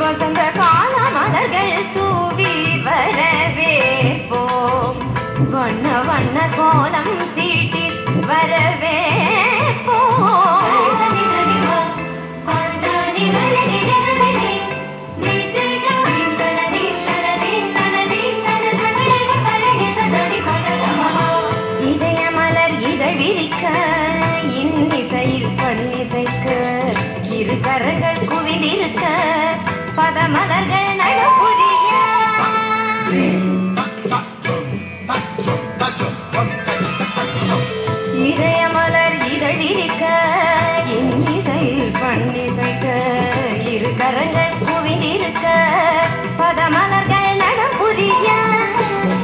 வசந்த கால மலர்கள் தூவி வரவேற்போம் வண்ண வண்ண கோலம் தீட்டி வரவேற்போம் இதய மலர் இதழ் விரிக்க இன்னிசையில் பன்னிசைக்க இரு கரங்கள் குவிலிருக்க பதமலர்கள் நடப்புரிய இதய மலர் இதழிருக்க இன்னிசையில் பன்னிசைக்க இரு கரங்கள் குவிலிருக்க பதமலர்கள் நடப்புரிய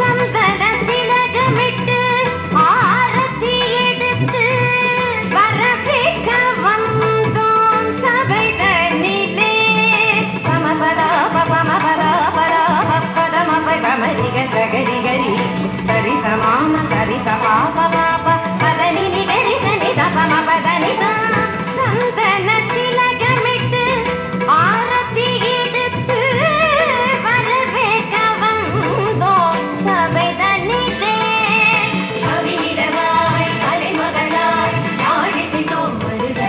சந்தன திலகமிட்டு ஆரத்தி எடுத்து வரவேற்க வந்தோம் சபை தன்னிலே பமபதா பமபதா பரா பதமபை பமரிக சகரிகரி சரி சமாம சரி சபாப பாப பதனினி கரி சனி தபமபதனி சந்தன திலகமிட்டு ஆரத்தி எடுத்து வரவேற்க வந்தோம் சபை தன்னிலே கவிநிலவாய் கலைமகளாய் யாழிசைத்தோம் வருக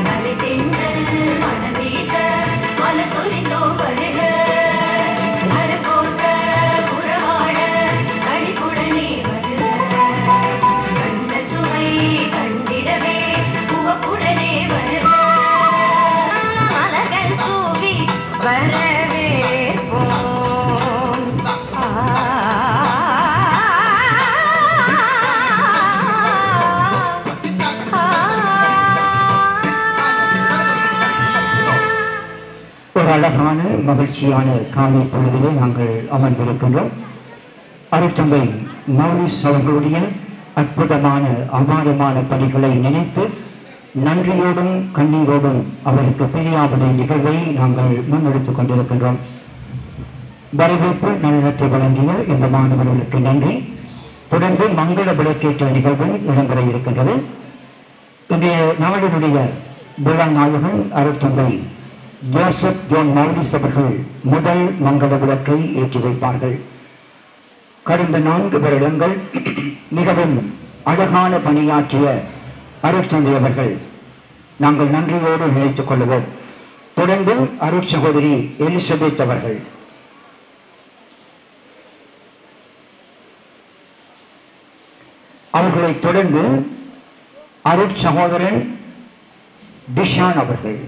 கலை தென்றல் மனம் வீச மல சொலிந்தோம் வருக அறப்போட்ட புறவாட கழிப்புடனே வருக கண்ட சுவை கண்டிடவே உவப்புடனே வருக மலர்கள் தூவி வரவேற்போம் ஒரு அழகான மகிழ்ச்சியான காலை பொழுதிலே நாங்கள் அமர்ந்திருக்கின்றோம். அருட்தந்தை மௌலிஸ் அவர்களுடைய அற்புதமான அபாரமான பணிகளை நினைத்து நன்றியோடும் கண்ணீரோடும் அவருக்கு பிரியாவிடை நிகழ்வை நாங்கள் முன்னெடுத்துக் கொண்டிருக்கின்றோம். வரவேற்பு நல்லிடத்தை வழங்கிய இந்த மாணவர்களுக்கு நன்றி. தொடர்ந்து மங்கள விளக்கேற்ற நிகழ்வு இடம்பெற இருக்கின்றது. இன்றைய நாளினுடைய விழா நாயகன் அருட்தந்தை ஜோசப் ஜோன் மௌலிஸ் அவர்கள் முதல் மங்கள விளக்கை ஏற்றி வைப்பார்கள். கடந்த 4 வருடங்கள் மிகவும் அழகான பணியாற்றிய அருட்தந்தை அவர்கள் நாங்கள் நன்றியோடு நினைத்துக் கொள்வோம். தொடர்ந்து அருட்சகோதரி எலிசபெத் அவர்கள், அவர்களை தொடர்ந்து அருட்சகோதரன் டிஷான் அவர்கள்,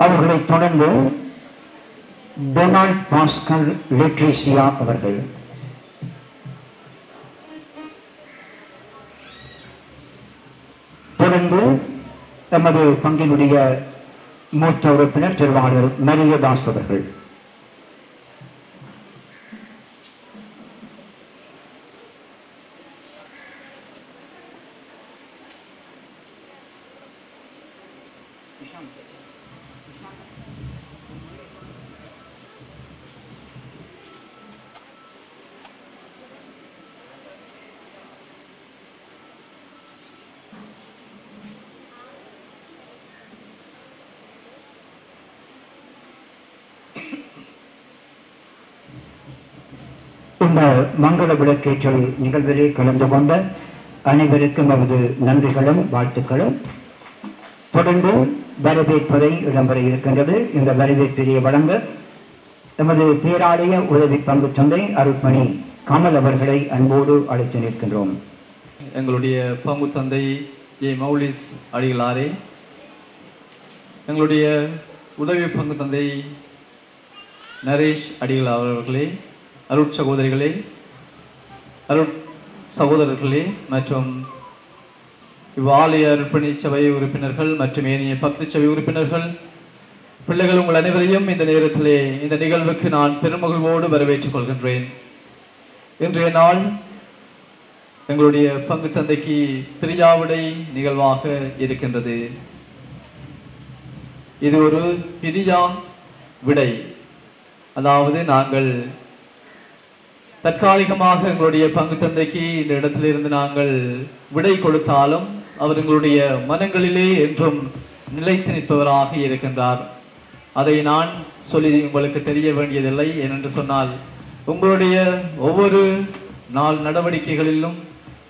அவர்களை தொடர்ந்து டொனால்ட் பாஸ்கல் லெட்ரிசியா அவர்கள், தொடர்ந்து நமது பங்கினுடைய மூத்த உறுப்பினர் திருவாளர் மரியதாஸ் அவர்கள், இந்த மங்கள விளக்கேற்றல் நிகழ்விலே கலந்து கொண்ட அனைவருக்கும் அவரது நன்றிகளும் வாழ்த்துக்களும். தொடர்ந்து வரவேற்புரை இடம்பெற இருக்கின்றது. இந்த வரவேற்பினை வழங்க எமது பேராலய உதவி பங்கு தந்தை அருட்மணி கமல் அவர்களை அன்போடு அழைத்து நிற்கின்றோம். எங்களுடைய பங்கு தந்தை ஏ மௌலிஸ் அடிகளாரே, எங்களுடைய உதவி பங்கு தந்தை நரேஷ் அடிகளார் அவர்களே, அருட் சகோதரிகளே, அருட் சகோதரர்களே மற்றும் இவ்வாலய அர்ப்பணி சபை உறுப்பினர்கள் மற்றும் ஏனைய பக்தி சபை உறுப்பினர்கள், பிள்ளைகள் உங்கள் அனைவரையும் இந்த நேரத்திலே இந்த நிகழ்வுக்கு நான் பெருமகிழ்வோடு வரவேற்றுக் கொள்கின்றேன். இன்றைய நாள் எங்களுடைய பங்கு தந்தைக்கு பிரியாவிடை நிகழ்வாக இருக்கின்றது. இது ஒரு பிரியா விடை, அதாவது நாங்கள் தற்காலிகமாக எங்களுடைய பங்கு தந்தைக்கு இந்த இடத்திலிருந்து நாங்கள் விடை கொடுத்தாலும் அவர் எங்களுடைய மனங்களிலே என்றும் நிலைத்து நிற்பவராக இருக்கின்றார். அதை நான் சொல்லி உங்களுக்கு தெரிய வேண்டியதில்லை. ஏனென்று சொன்னால் உங்களுடைய ஒவ்வொரு நாள் நடவடிக்கைகளிலும்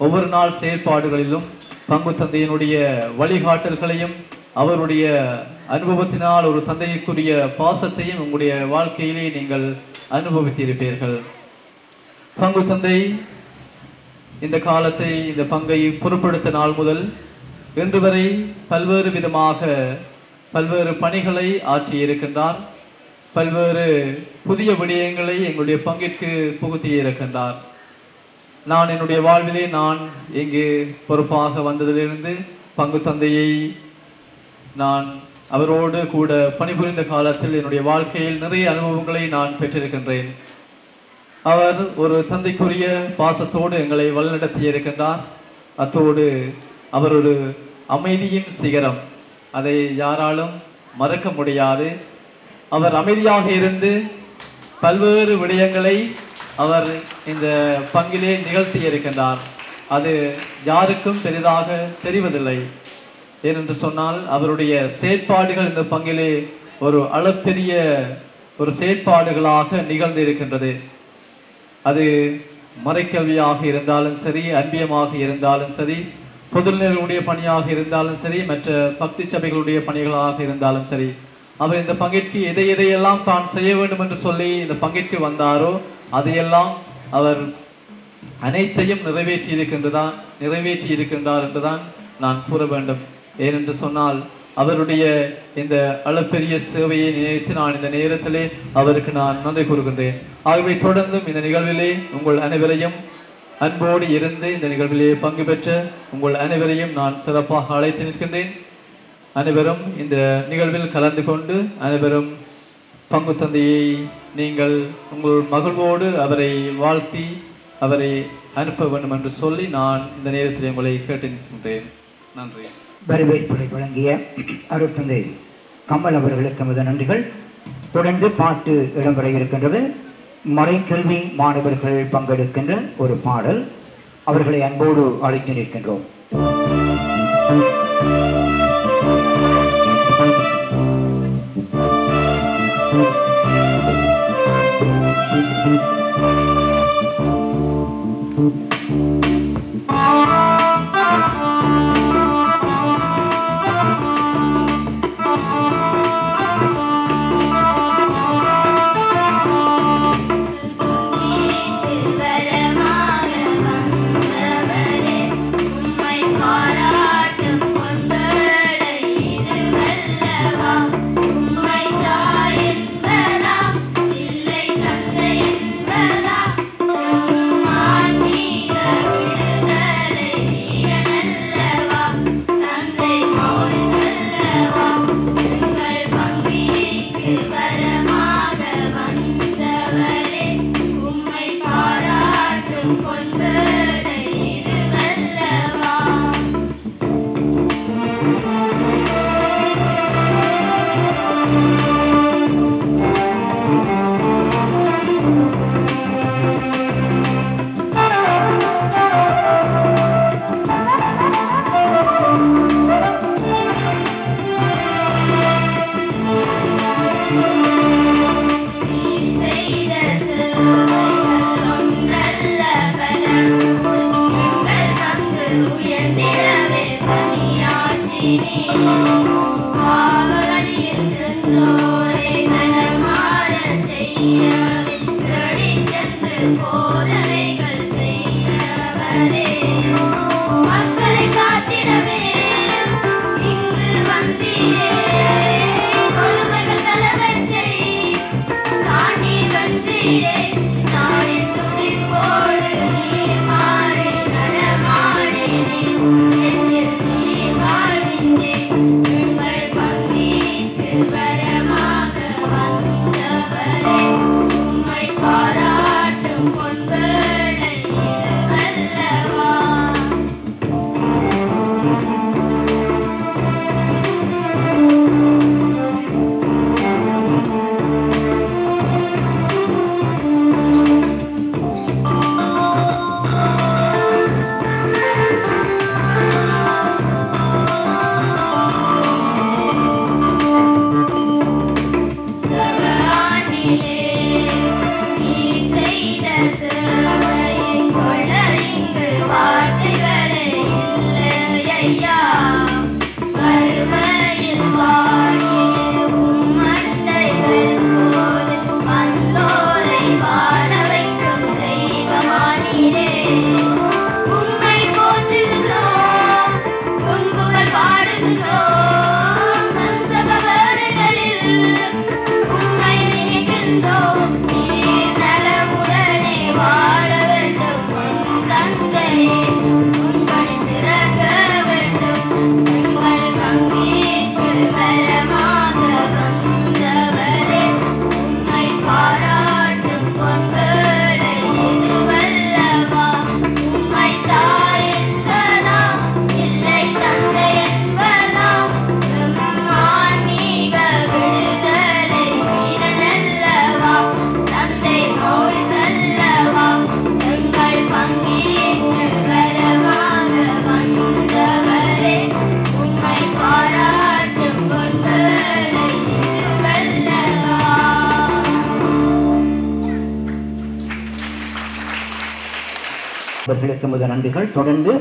ஒவ்வொரு நாள் செயல்பாடுகளிலும் பங்கு தந்தையினுடைய வழிகாட்டல்களையும் அவருடைய அனுபவத்தினால் ஒரு தந்தைக்குரிய பாசத்தையும் உங்களுடைய வாழ்க்கையிலே நீங்கள் அனுபவித்திருப்பீர்கள். பங்கு தந்தை இந்த காலத்தை இந்த பங்கை பொறுப்படுத்த நாள் முதல் இன்று வரை பல்வேறு விதமாக பல்வேறு பணிகளை ஆற்றி இருக்கின்றார். பல்வேறு புதிய விடயங்களை எங்களுடைய பங்கிற்கு புகுத்தி இருக்கின்றார். நான் என்னுடைய வாழ்விலே நான் இங்கு பொறுப்பாக வந்ததிலிருந்து பங்கு தந்தையை நான் அவரோடு கூட பணிபுரிந்த காலத்தில் என்னுடைய வாழ்க்கையில் நிறைய அனுபவங்களை நான் பெற்றிருக்கின்றேன். அவர் ஒரு தந்தைக்குரிய பாசத்தோடு எங்களை வழிநடத்தி இருக்கின்றார். அத்தோடு அவர் ஒரு அமைதியின் சிகரம், அதை யாராலும் மறக்க முடியாது. அவர் அமைதியாக இருந்து பல்வேறு விடயங்களை அவர் இந்த பங்கிலே நிகழ்த்தி இருக்கின்றார். அது யாருக்கும் பெரிதாக தெரிவதில்லை. ஏனென்று சொன்னால் அவருடைய செயற்பாடுகள் இந்த பங்கிலே ஒரு அளப்பெரிய ஒரு செயற்பாடுகளாக நிகழ்ந்து இருக்கின்றது. அது மறைக்கல்வியாக இருந்தாலும் சரி, அன்பியமாக இருந்தாலும் சரி, பொதுநிலைகளுடைய பணியாக இருந்தாலும் சரி, மற்ற பக்தி சபைகளுடைய பணிகளாக இருந்தாலும் சரி, அவர் இந்த பங்கிற்கு எதையெல்லாம் தான் செய்ய வேண்டும் என்று சொல்லி இந்த பங்கிற்கு வந்தாரோ அதையெல்லாம் அவர் அனைத்தையும் நிறைவேற்றி இருக்கின்றார் என்றுதான் நான் கூற வேண்டும். ஏனென்று சொன்னால் அவருடைய இந்த அளப்பெரிய சேவையை நினைத்து நான் இந்த நேரத்திலே அவருக்கு நான் நன்றி கூறுகின்றேன். ஆகவே தொடர்ந்தும் இந்த நிகழ்விலே உங்கள் அனைவரையும் அன்போடு இருந்து இந்த நிகழ்விலே பங்கு பெற்ற உங்கள் அனைவரையும் நான் சிறப்பாக அழைத்து நிற்கின்றேன். அனைவரும் இந்த நிகழ்வில் கலந்து கொண்டு அனைவரும் பங்கு தந்தையை நீங்கள் உங்கள் மகிழ்வோடு அவரை வாழ்த்தி அவரை அனுப்ப வேண்டும் என்று சொல்லி நான் இந்த நேரத்தில் உங்களை கேட்டு நிற்கின்றேன். நன்றி. வரவேற்புரை வழங்கிய அருட்தந்தை கமல் அவர்களுக்கு நமது நன்றிகள். தொடர்ந்து பாட்டு இடம்பெற இருக்கின்றது. மறைக்கல்வி மாணவர்கள் பங்கெடுக்கின்ற ஒரு பாடல். அவர்களை அன்போடு அழைத்து நிற்கின்றோம். Para பாராட்டும் பொன்வேளை இதுவல்லவா. அவர்களுக்கு முதல் நன்றிகள். தொடர்ந்து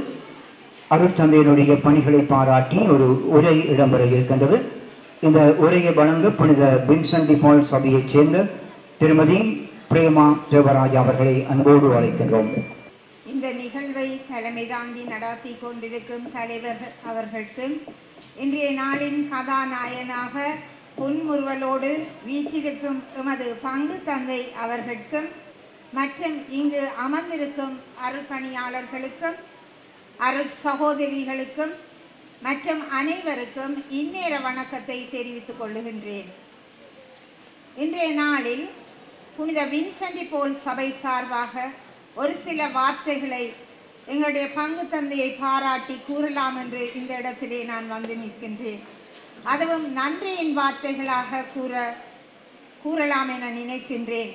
அருட்தந்தையினுடைய பணிகளை பாராட்டி ஒரு உரை இடம்பெற இருக்கின்றது. இந்த உரையை வழங்க புனித வின்சென்ட் டி பால் சபையைச் சேர்ந்த திருமதி பிரேமா தேவராஜ் அவர்களை அன்போடு அழைக்கின்றோம். இந்த நிகழ்வை தலைமை தாங்கி நடாத்தி கொண்டிருக்கும் தலைவர் அவர்களுக்கும் இன்றைய நாளின் கதாநாயகனாக புன்முறுவலோடு வீற்றிருக்கும் எமது பங்கு தந்தை அவர்களுக்கும் மற்றும் இங்கு அமர்ந்திருக்கும் அருட்பணியாளர்களுக்கும் அருட் சகோதரிகளுக்கும் மற்றும் அனைவருக்கும் இந்நேர வணக்கத்தை தெரிவித்துக் கொள்ளுகின்றேன். இன்றைய நாளில் புனித வின்சென்ட் டி பால் சபை சார்பாக ஒரு சில வார்த்தைகளை எங்களுடைய பங்கு தந்தையை பாராட்டி கூறலாம் என்று இந்த இடத்திலே நான் வந்து நிற்கின்றேன். அதுவும் நன்றியின் வார்த்தைகளாக கூறலாம் என நினைக்கின்றேன்.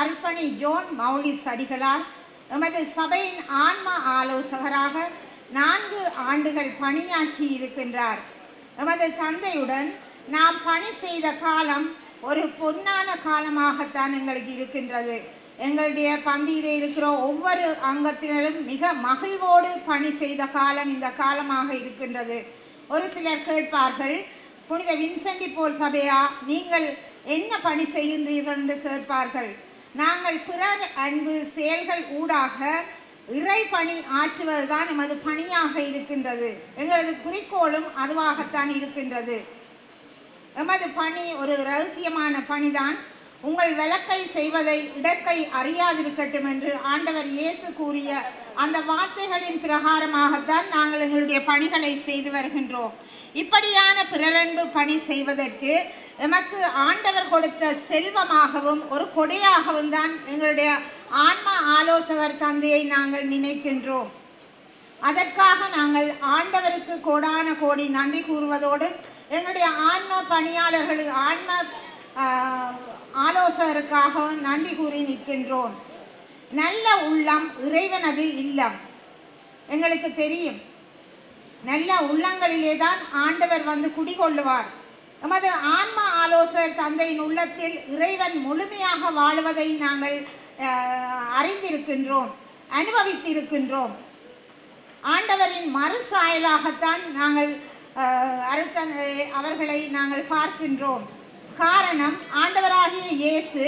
அர்ப்பணி ஜோன் மௌலிஸ் அடிகளார் எமது சபையின் ஆன்ம ஆலோசகராக 4 ஆண்டுகள் பணியாற்றி இருக்கின்றார். எமது தந்தையுடன் நாம் பணி செய்த காலம் ஒரு பொன்னான காலமாகத்தான் எங்களுக்கு இருக்கின்றது. எங்களுடைய பந்தியில் இருக்கிற ஒவ்வொரு அங்கத்தினரும் மிக மகிழ்வோடு பணி செய்த காலம் இந்த காலமாக இருக்கின்றது. ஒரு சிலர் கேட்பார்கள், புனித வின்சென்ட் டி பால் சபையா நீங்கள் என்ன பணி செய்கின்றீர்கள் என்று கேட்பார்கள். நாங்கள் பிறர் அன்பு செயல்கள் ஊடாக இறை பணி ஆற்றுவதுதான் எமது பணியாக இருக்கின்றது. எங்களது குறிக்கோளும் அதுவாகத்தான் இருக்கின்றது. எமது பணி ஒரு ரகசியமான பணிதான். உங்கள் விளக்கை செய்வதை இடக்கை அறியாதிருக்கட்டும் என்று ஆண்டவர் இயேசு கூறிய அந்த வார்த்தைகளின் பிரகாரமாகத்தான் நாங்கள் எங்களுடைய பணிகளை செய்து வருகின்றோம். இப்படியான பிறரன்பு பணி செய்வதற்கு எமக்கு ஆண்டவர் கொடுத்த செல்வமாகவும் ஒரு கொடையாகவும் தான் எங்களுடைய ஆன்ம ஆலோசகர் தந்தையை நாங்கள் நினைக்கின்றோம். அதற்காக நாங்கள் ஆண்டவருக்கு கோடான கோடி நன்றி கூறுவதோடு எங்களுடைய ஆன்ம பணியாளர்களுக்கு ஆன்ம ஆலோசகருக்காக நன்றி கூறி நிற்கின்றோம். நல்ல உள்ளம் இறைவனது இல்லம். எங்களுக்கு தெரியும், நல்ல உள்ளங்களிலே தான் ஆண்டவர் வந்து குடிகொள்ளுவார். நமது ஆன்ம ஆலோசகர் தந்தையின் உள்ளத்தில் இறைவன் முழுமையாக வாழுவதை நாங்கள் அறிந்திருக்கின்றோம், அனுபவித்திருக்கின்றோம். ஆண்டவரின் மறுசாயலாகத்தான் நாங்கள் அவர்களை நாங்கள் பார்க்கின்றோம். காரணம், ஆண்டவராகிய இயேசு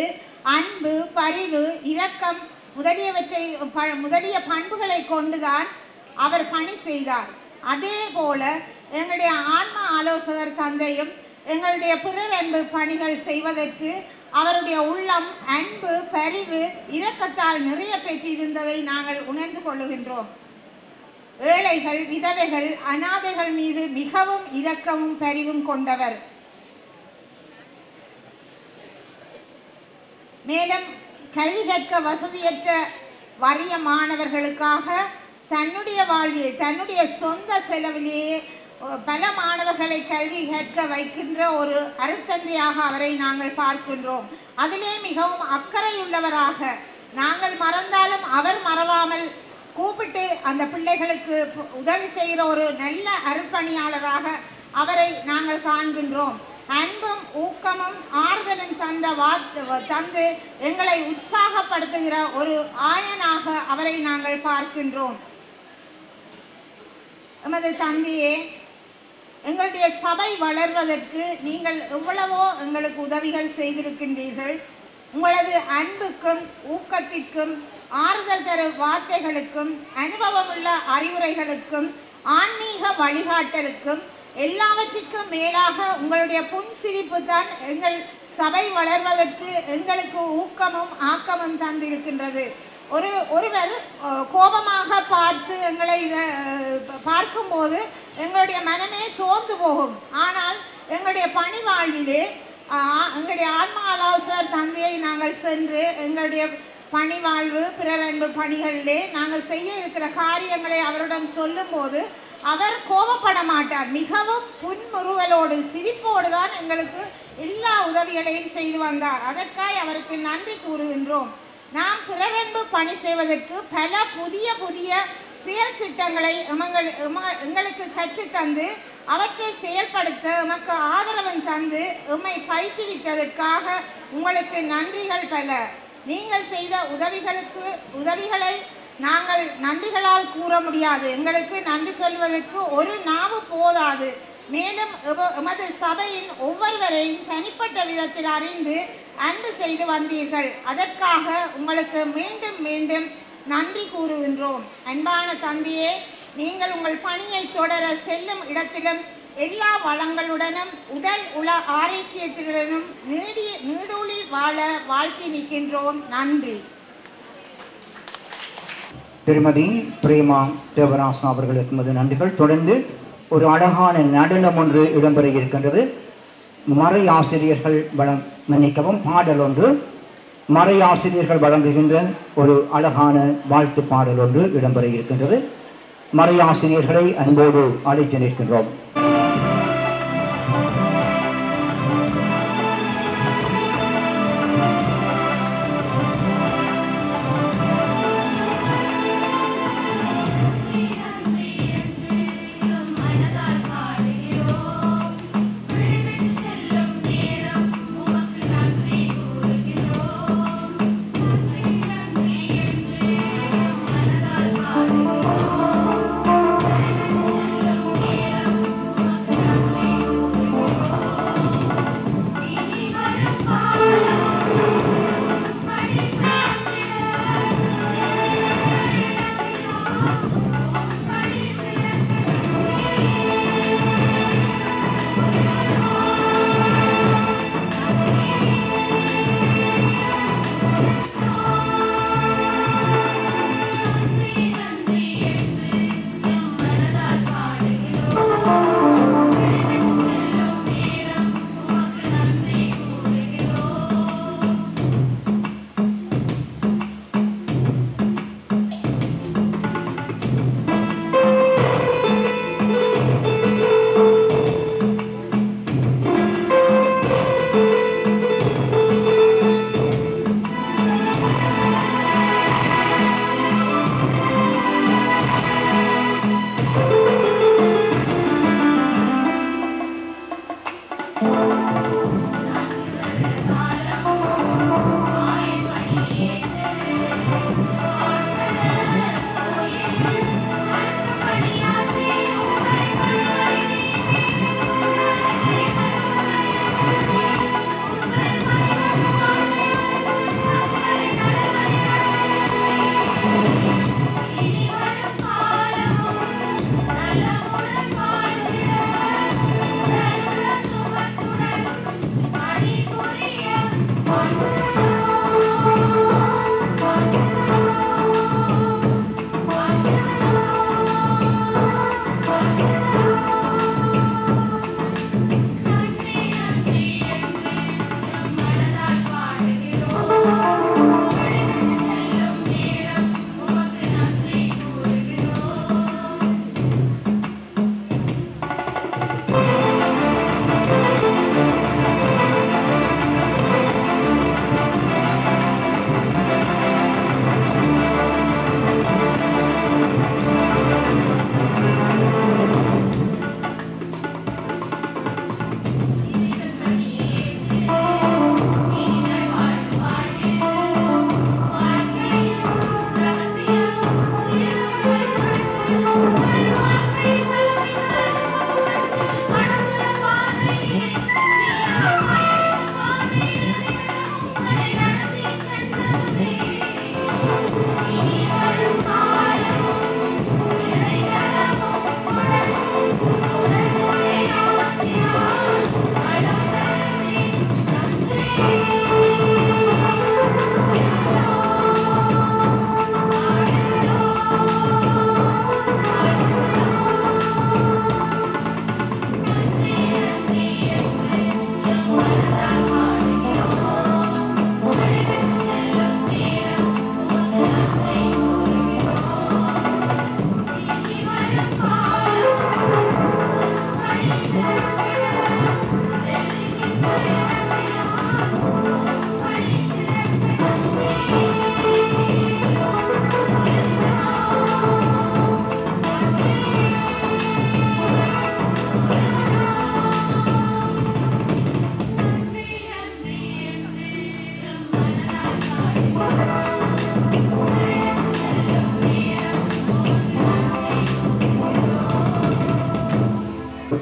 அன்பு, பரிவு, இரக்கம் முதலிய பண்புகளை கொண்டுதான் அவர் பணி செய்தார். அதே போல எங்களுடைய ஆன்ம ஆலோசகர் தந்தையும் எங்களுடைய பிறர் அன்பு பணிகள் செய்வதற்கு அவருடைய உள்ளம் அன்பு, பரிவு, இரக்கத்தால் நிறைய பெற்றிருந்ததை நாங்கள் உணர்ந்து கொள்ளுகின்றோம். ஏழைகள், விதவைகள், அனாதைகள் மீது மிகவும் இரக்கமும் பரிவும் கொண்டவர். மேலும் கல்வி கற்க வசதியற்ற வறிய மாணவர்களுக்காக தன்னுடைய வாழ்வில் தன்னுடைய சொந்த செலவிலேயே பல மாணவர்களை கல்வி கற்க வைக்கின்ற ஒரு அருட்தந்தையாக அவரை நாங்கள் பார்க்கின்றோம். அதிலே மிகவும் அக்கறையுள்ளவராக, நாங்கள் மறந்தாலும் அவர் மறவாமல் கூப்பிட்டு அந்த பிள்ளைகளுக்கு உதவி செய்கிற ஒரு நல்ல அருட்பணியாளராக அவரை நாங்கள் காண்கின்றோம். அன்பும் ஊக்கமும் ஆறுதலும் தந்து எங்களை உற்சாகப்படுத்துகிற ஒரு ஆயனாக அவரை நாங்கள் பார்க்கின்றோம். எமது தந்தையே, எங்களுடைய சபை வளர்வதற்கு நீங்கள் எவ்வளவோ எங்களுக்கு உதவிகள் செய்திருக்கின்றீர்கள். உங்களது அன்புக்கும் ஊக்கத்திற்கும் ஆறுதல் தரும் வார்த்தைகளுக்கும் அனுபவமுள்ள அறிவுரைகளுக்கும் ஆன்மீக வழிகாட்டலுக்கும் எல்லாவற்றிற்கும் மேலாக உங்களுடைய புன்சிரிப்பு தான் எங்கள் சபை வளர்வதற்கு எங்களுக்கு ஊக்கமும் ஆக்கமும் தந்திருக்கின்றது. ஒருவர் கோபமாக பார்த்து எங்களை பார்க்கும்போது எங்களுடைய மனமே சோர்ந்து போகும். ஆனால் எங்களுடைய பணி வாழ்விலே எங்களுடைய ஆன்மா ஆலோசகர் தந்தையை நாங்கள் சென்று எங்களுடைய பணி வாழ்வு பிறர் அன்பு பணிகளிலே நாங்கள் செய்ய இருக்கிற காரியங்களை அவரிடம் சொல்லும்போது அவர் கோபப்பட மாட்டார். மிகவும் புன்முறுவலோடு சிரிப்போடு தான் எங்களுக்கு எல்லா உதவிகளையும் செய்து வந்தார். அதற்காக அவருக்கு நன்றி கூறுகின்றோம். நாம் பிறரன்பு பணி செய்வதற்கு பல புதிய புதிய செயல் திட்டங்களை எங்களுக்கு கற்றுத்தந்து அவற்றை செயல்படுத்த எமக்கு ஆதரவும் தந்து எம்மை பயிற்றுவித்ததற்காக உங்களுக்கு நன்றிகள் பல. நீங்கள் செய்த உதவிகளை நாங்கள் நன்றிகளால் கூற முடியாது. எங்களுக்கு நன்றி சொல்வதற்கு ஒரு நாவு போதாது. மேலும் எமது சபையின் ஒவ்வொருவரையும் தனிப்பட்ட விதத்தில் அறிந்து அன்பு செய்து வந்தீர்கள். அதற்காக உங்களுக்கு மீண்டும் மீண்டும் நன்றி கூறுகின்றோம். அன்பான தந்தையே, நீங்கள் உங்கள் பணியை தொடர செல்லும் இடத்திலும் எல்லா வளங்களுடனும் உடல் உள ஆரோக்கியத்துடனும் நீடூழி வாழ வாழ்த்தி நிற்கின்றோம். நன்றி. திருமதி பிரேமா தேவராசா அவர்களுக்கு மது நன்றிகள். தொடர்ந்து ஒரு அழகான நடனம் ஒன்று இடம்பெற இருக்கின்றது. மறை ஆசிரியர்கள் பாடல் ஒன்று, மறை ஆசிரியர்கள் வழங்குகின்ற ஒரு அழகான வாழ்த்து பாடல் ஒன்று இடம்பெற இருக்கின்றது. மறை ஆசிரியர்களை அன்போடு அழைத்து நிற்கின்றோம்.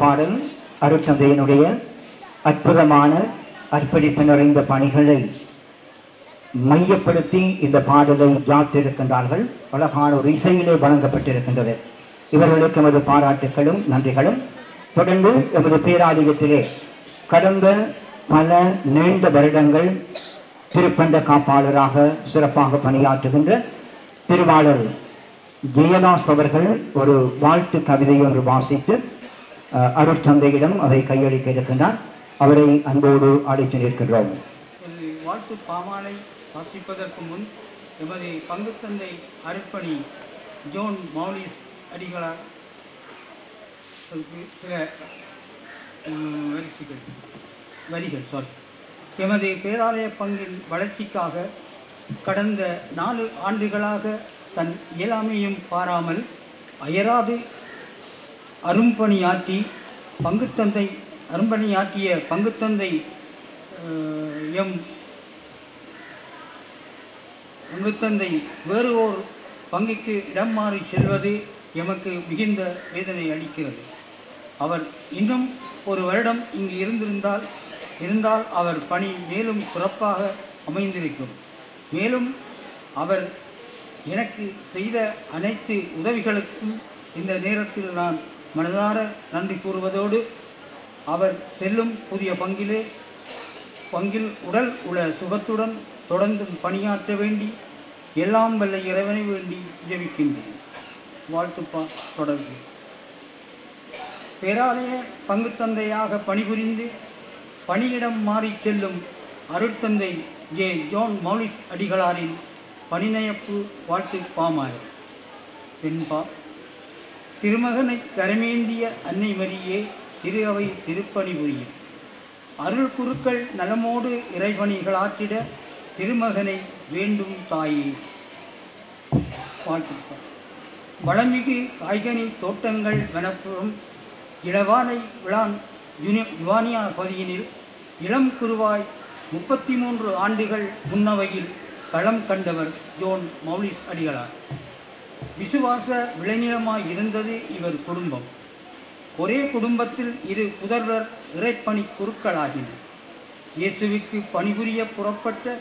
பாடல் அருட்தந்தையினுடைய அற்புதமான அர்ப்பணிப்பு நிறைந்த பணிகளை மையப்படுத்தி இந்த பாடலை யாத்திருக்கின்றார்கள். அழகான ஒரு இசையிலே வழங்கப்பட்டிருக்கின்றது. இவர்களுக்கு எமது பாராட்டுகளும் நன்றிகளும். தொடர்ந்து எமது பேராலயத்திலே கடந்த பல நீண்ட வருடங்கள் திருப்பண்ட காப்பாளராக சிறப்பாக பணியாற்றுகின்ற திருவாளர் ஜெயதாஸ் அவர்கள் ஒரு வாழ்த்து கவிதை ஒன்று வாசித்து அருட்தந்தையிடம் அதை கையளிக்க இருக்கின்றார். அவரை அன்போடு அழைத்து நிற்கின்றோம். வாழ்த்து பாமாலை வாசிப்பதற்கு முன் எமது பங்கு தந்தை அருட்பணி ஜோன் மௌலிஸ் அடிகளார் சில வரிகள் எமது பேராலய பங்கின் வளர்ச்சிக்காக கடந்த 4 ஆண்டுகளாக தன் இயலாமையும் பாராமல் அயராது அரும்பணியாற்றிய பங்குத்தந்தை வேறு ஓர் பங்குக்கு இடம் மாறி செல்வது எமக்கு மிகுந்த வேதனை அளிக்கிறது. அவர் இன்னும் ஒரு வருடம் இங்கு இருந்தால் அவர் பணி மேலும் சிறப்பாக அமைந்திருக்கும். மேலும் அவர் எனக்கு செய்த அனைத்து உதவிகளுக்கும் இந்த நேரத்தில் நான் மனதார நன்றி கூறுவதோடு அவர் செல்லும் புதிய பங்கில் உடல் உள்ள சுகத்துடன் தொடர்ந்து பணியாற்ற வேண்டி எல்லாம் வல்ல இறைவனை வேண்டி ஜெபிக்கின்றேன். வாழ்த்துப்பா. தொடர்பு பேராலய பங்கு தந்தையாக பணிபுரிந்து பணியிடம் மாறி செல்லும் அருட்தந்தை ஜோன் மௌலிஸ் அடிகளாரின் பணிநயப்பு வாழ்த்து பாமாலை. பெண்பா. திருமகனை கரமேந்திய அன்னை மரியே திரு அவை திருப்பணி புரியும் அருள் குருக்கள் நலமோடு இறைபணிகளாற்றிட திருமகனை வேண்டும் தாயே. வாழ்த்துக்கள். வளமிகு காய்கனி தோட்டங்கள் வனப்புறம் இளவானை விழான் யுவானியா பகுதியினில் இளம் குருவாய் 33 ஆண்டுகள் முன்னவையில் களம் கண்டவர் ஜோன் மௌலிஸ் அடிகளார். விசுவாச விளைநிலமாய் இருந்தது இவர் குடும்பம். ஒரே குடும்பத்தில் 2 புதல்வர் இறைப்பணி குருக்களாகினர். இயேசுவுக்கு பணிபுரிய புறப்பட்ட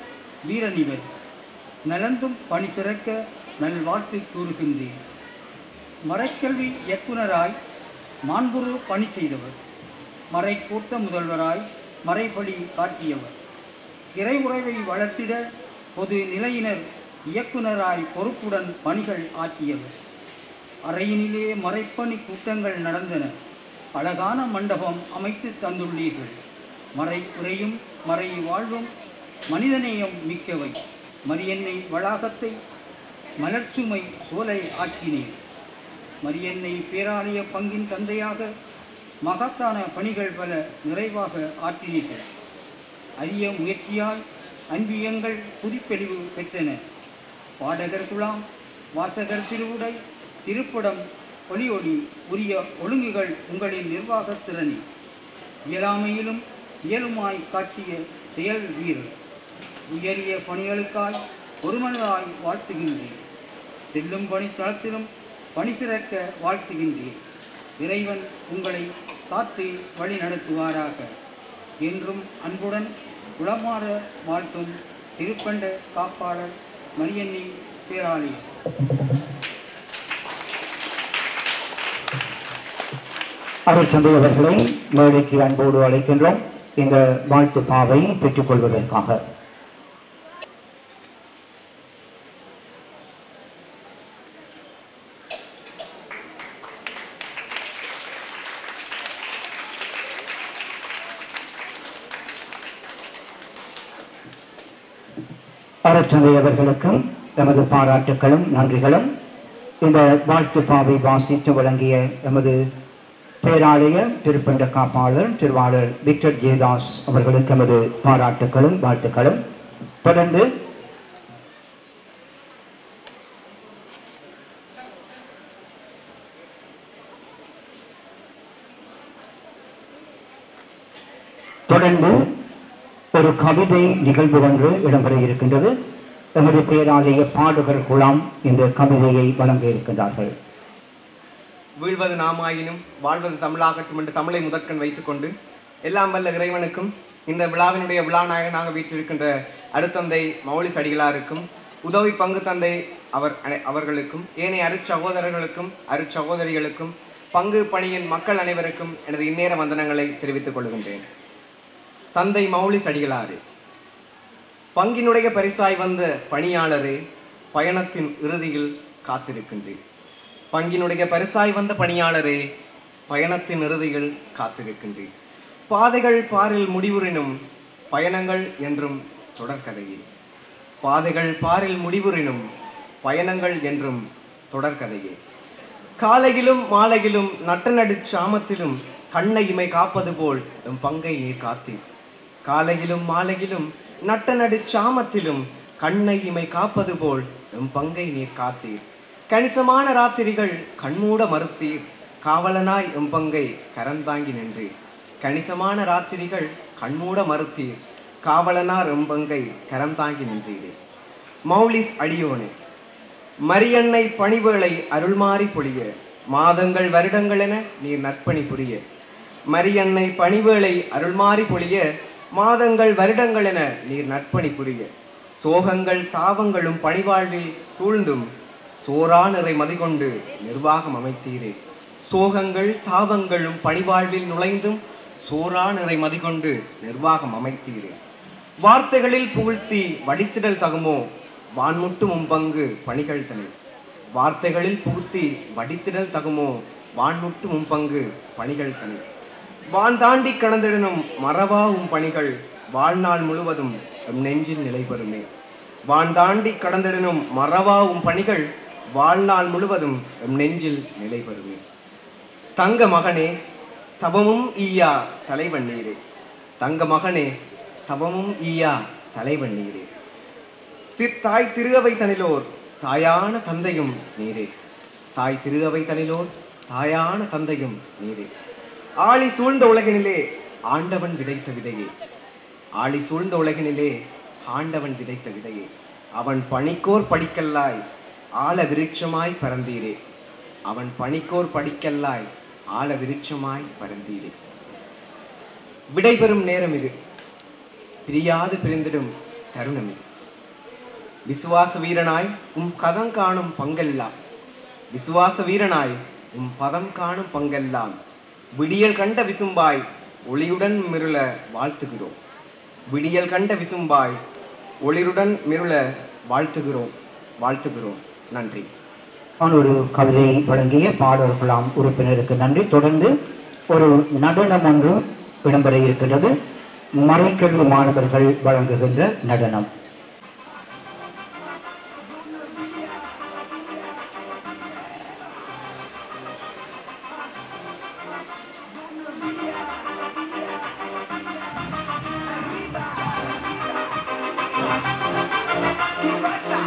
வீரனிவர் நலந்தும் பணி சிறக்க நல்வாழ்த்து கூறுகின்றேன். மறைக்கல்வி இயக்குனராய் மாண்புரு பணி செய்தவர். மறை கூட்ட முதல்வராய் மறைபடி காட்டியவர். இறை உறவை வளர்த்திட பொது நிலையினர் இயக்குனராய் பொறுப்புடன் பணிகள் ஆற்றியவர். அறையினிலே மறைப்பணி கூட்டங்கள் நடந்தன. அழகான மண்டபம் அமைத்து தந்துள்ளீர்கள். மறை உரையும் மறை வாழ்வும் மனிதநேயம் மிக்கவை. மரியன்னை வளாகத்தை மலர்ச்சுமை சோலை ஆக்கினீர். மரியன்னை பேராலய பங்கின் தந்தையாக மகத்தான பணிகள் பல நிறைவாக ஆற்றினீர்கள். அரிய முயற்சியால் அன்பியங்கள் புதுப்பெளிவு பெற்றன. பாடகர் குழாம், வாசகர் திருவுடை, திருப்படம், ஒளி உரிய ஒழுங்குகள் உங்களின் நிர்வாகத் திறனே. இயலாமையிலும் இயலுமாய் காட்டிய செயல் வீரர். உயரிய பணிகளுக்காய் ஒருமனதாய் வாழ்த்துகின்றேன். செல்லும் பணித்தளத்திலும் பணி சிறக்க வாழ்த்துகின்றேன். இறைவன் உங்களை காத்து வழி நடத்துவாராக. என்றும் அன்புடன் உளமாற வாழ்த்தும் திருப்பண்ட காப்பாளர் மரியன்னை பேராலயம். அருட்தந்தை அவர்களை மேடைக்கு அன்போடு அழைக்கின்றோம் இந்த வாழ்த்து பாவை பெற்றுக் கொள்வதற்காக. அருட்தந்தை அவர்களுக்கும் எமது பாராட்டுக்களும் நன்றிகளும். இந்த வாழ்த்து பாவை வாசித்து வழங்கிய எமது பேராலய திருப்பண்ட காப்பாளர் திருவாளர் விக்டர் ஜேதாஸ் அவர்களுக்கு எமது பாராட்டுக்களும் வாழ்த்துக்களும். தொடர்ந்து ஒரு கவிதை நிகழ்வு ஒன்று இடம்பெற இருக்கின்றது. எமது பேராலய பாடகர் குழாம் இந்த கவிதையை வழங்க இருக்கின்றார்கள். வீழ்வது நாமாயினும் வாழ்வது தமிழாகட்டும் என்று தமிழை முதற்கண் வைத்துக்கொண்டு எல்லாம் வல்ல இறைவனுக்கும் இந்த விழாவினுடைய விழாநாயகனாக வீற்றிருக்கின்ற அருத்தந்தை மௌலிஸ் அடிகளாருக்கும் உதவி பங்கு தந்தை அவர்களுக்கும் ஏனைய அருட்சகோதரர்களுக்கும் அருட்சகோதரிகளுக்கும் பங்கு பணியின் மக்கள் அனைவருக்கும் எனது இந்நேர வந்தனங்களை தெரிவித்துக் கொள்கின்றேன். தந்தை மௌலிஸ் அடிகளாரே, பங்கினுடைய பரிசாய் வந்த பணியாளரே, பயணத்தின் இறுதியில் காத்திருக்கின்றேன். பங்கினுடைய பரிசாய் வந்த பணியாளரே, பயணத்தின் இறுதியில் காத்திருக்கின்றேன். பாதைகள் பாரில் முடிவுறினும் பயணங்கள் என்றும் தொடர்கதையே. பாதைகள் பாரில் முடிவுறினும் பயணங்கள் என்றும் தொடர்கதையே. காலையிலும் மாலையிலும் நட்டநடு சாமத்திலும் கண்ணை இமை காப்பது போல் எம் பங்கை நீர் காத்தீர். காலையிலும் மாலையிலும் நட்டநடு சாமத்திலும் கண்ணை இமை காப்பது போல் எம் பங்கை நீர் காத்தீர். கணிசமான ராத்திரிகள் கண்மூட மறுத்தீர். காவலனாய் எம் பங்கை கரந்தாங்கி நின்றீர். கணிசமான ராத்திரிகள் கண்மூட மறுத்தீர். காவலனார் எம் பங்கை கரந்தாங்கி நின்றீரே. மௌலிஸ் அடியோனே, மரியன்னை பணிவேளை அருள்மாறி பொழிய மாதங்கள் வருடங்கள் என நீர் நற்பணி புரிய. மரியன்னை பணிவேளை அருள்மாறி பொழிய மாதங்கள் வருடங்கள் என நீர் நற்பணி புரிய. சோகங்கள் தாவங்களும் பணிவாழ்வில் சூழ்ந்தும் சோரா நிறை மதிகொண்டு நிர்வாகம் அமைத்தீரே. சோகங்கள் தாவங்களும் பணிவாழ்வில் நுழைந்தும் சோரா நிறை மதிகொண்டு நிர்வாகம் அமைத்தீரே. வார்த்தைகளில் புகழ்த்தி வடித்திடல் தகுமோ வான்முட்டும் உம்பங்கு பணிகள் தனி. வார்த்தைகளில் புகுத்தி வடித்திடல் தகுமோ வான்முட்டும் உம்பங்கு பணிகள் தனி. வான் தாண்டி கடந்திடனும் மறவா பணிகள் வாழ்நாள் முழுவதும் எம் நெஞ்சில் நிலை பெறுமே. வான் தாண்டி கடந்திடனும் மறவா பணிகள் வாழ்நாள் முழுவதும் எம் நெஞ்சில் நிலை பெறுமே. தங்க மகனே, தவமும் ஈயா தலைவன் நீரே. தங்க மகனே, தவமும் ஈயா தலைவன் நீரே. தாய் திருகவை தனிலோர் தாயான தந்தையும் நீரே. தாய் திருகவை தனிலோர் தாயான தந்தையும் நீரே. ஆளி சூழ்ந்த உலகினிலே ஆண்டவன் விதைத்த விதையே. ஆளி சூழ்ந்த உலகினிலே ஆண்டவன் விதைத்த விதையே. அவன் பணிக்கோர் படிக்கல்லாய் ஆழ விருட்சமாய் பறந்தீரே. அவன் பணிக்கோர் படிக்கல்லாய் ஆழ விருட்சமாய் பறந்தீரே. விடைபெறும் நேரம் இது, பிரியாது பிரிந்திடும் தருணம் இது. விசுவாச வீரனாய் கதம் காணும் பங்கெல்லாம். விசுவாச வீரனாய் பதம் காணும் பங்கெல்லாம் விடியல் கண்ட விசும்பாய் ஒளியுடன் மிருள வாழ்த்துகிறோம். விடியல் கண்ட விசும்பாய் ஒளிருடன் மிருள வாழ்த்துகிறோம் வாழ்த்துகிறோம். நன்றி. ஒரு கவிதை வழங்கிய பாடல் குழாம் உறுப்பினருக்கு நன்றி. தொடர்ந்து ஒரு நடனம் ஒன்று இடம்பெற இருக்கின்றது. மறைக்கல்வி மாணவர்கள் வழங்குகின்ற நடனம். Basta.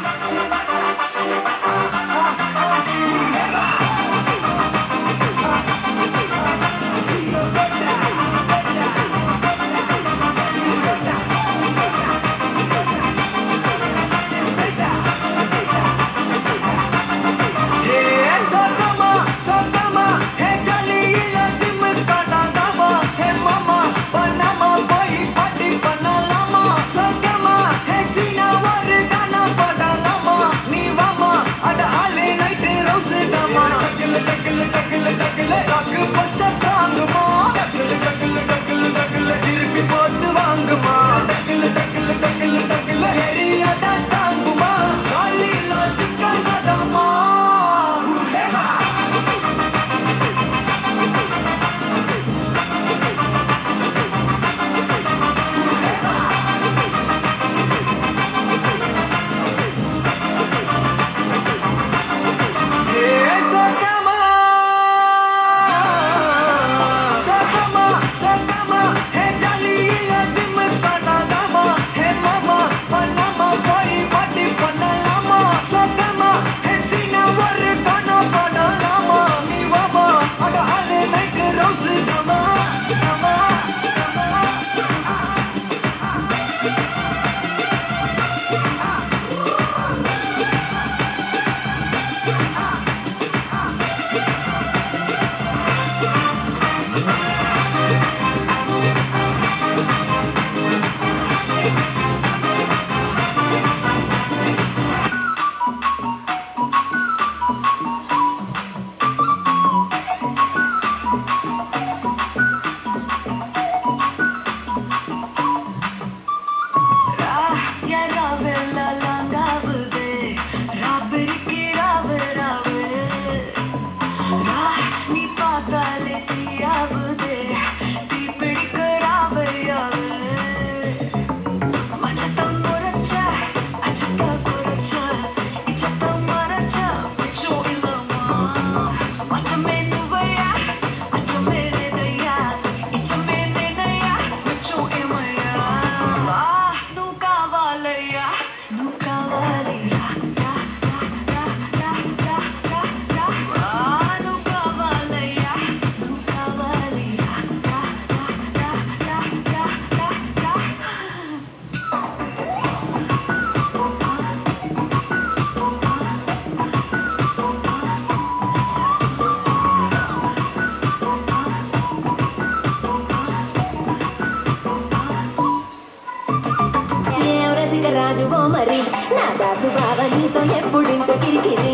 రసికరాజువో మరి నా దాసు బావ నీతో ఎప్పుడింత కిరికిరి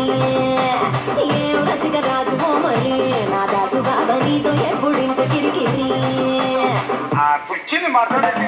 ఏం రసికరాజువో మరి నా దాసు బావ నీతో ఎప్పుడింత కిరికిరి కూర్చుని మాట్లాడేది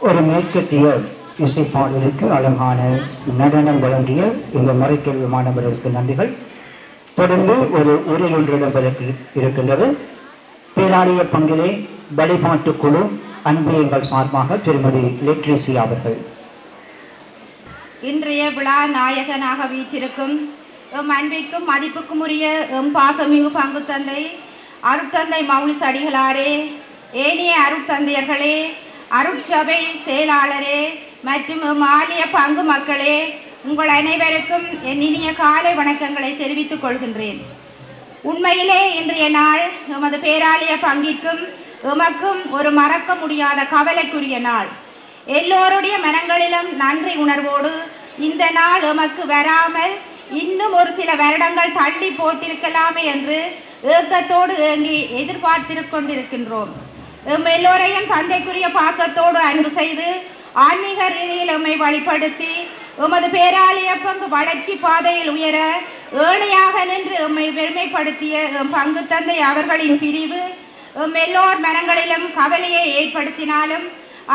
ஒரு மேற்கத்திய இசைப்பாடலுக்கு அழகான நடனம் வழங்கிய இந்த மறைக்கல்வி மாணவர்களுக்கு நன்றிகள். தொடர்ந்து ஒரு உரை ஒன்று இடம்பெற இருக்கின்றது. பேராலய பங்கிலே வழிபாட்டு குழு அன்பியங்கள் சார்பாக திருமதி லெட்ரிசி அவர்கள். இன்றைய விழா நாயகனாக வீற்றிருக்கும் எம் அன்பிற்கும் மதிப்புக்கும் உரிய எம் பாசமிகு பங்கு தந்தை அருட்தந்தை மௌலிஸ் அடிகளாரே, ஏனைய அருட்தந்தையர்களே, அருட்சபை செயலாளரே மற்றும் எம் ஆலய பங்கு மக்களே, உங்கள் அனைவருக்கும் என் இனிய காலை வணக்கங்களை தெரிவித்துக் கொள்கின்றேன். உண்மையிலே இன்றைய நாள் எமது பேராலய பங்கிற்கும் எமக்கும் ஒரு மறக்க முடியாத கவலைக்குரிய நாள். எல்லோருடைய மனங்களிலும் நன்றி உணர்வோடு இந்த நாள் எமக்கு வராமல் இன்னும் ஒரு சில வருடங்கள் தள்ளி போட்டிருக்கலாமே என்று ஏக்கத்தோடு ஏங்கி எதிர்பார்த்திருக்கின்றோம். எம் எல்லோரையும் தந்தைக்குரிய பாசத்தோடு அன்பு செய்து ஆன்மீக ரீதியில் எம்மை வழிபடுத்தி எமது பேராலய பங்கு வளர்ச்சி பாதையில் உயர ஏழையாக நின்று எம்மை பெருமைப்படுத்திய எம் பங்கு தந்தை அவர்களின் பிரிவு எம் எல்லோர் மனங்களிலும் கவலையை ஏற்படுத்தினாலும்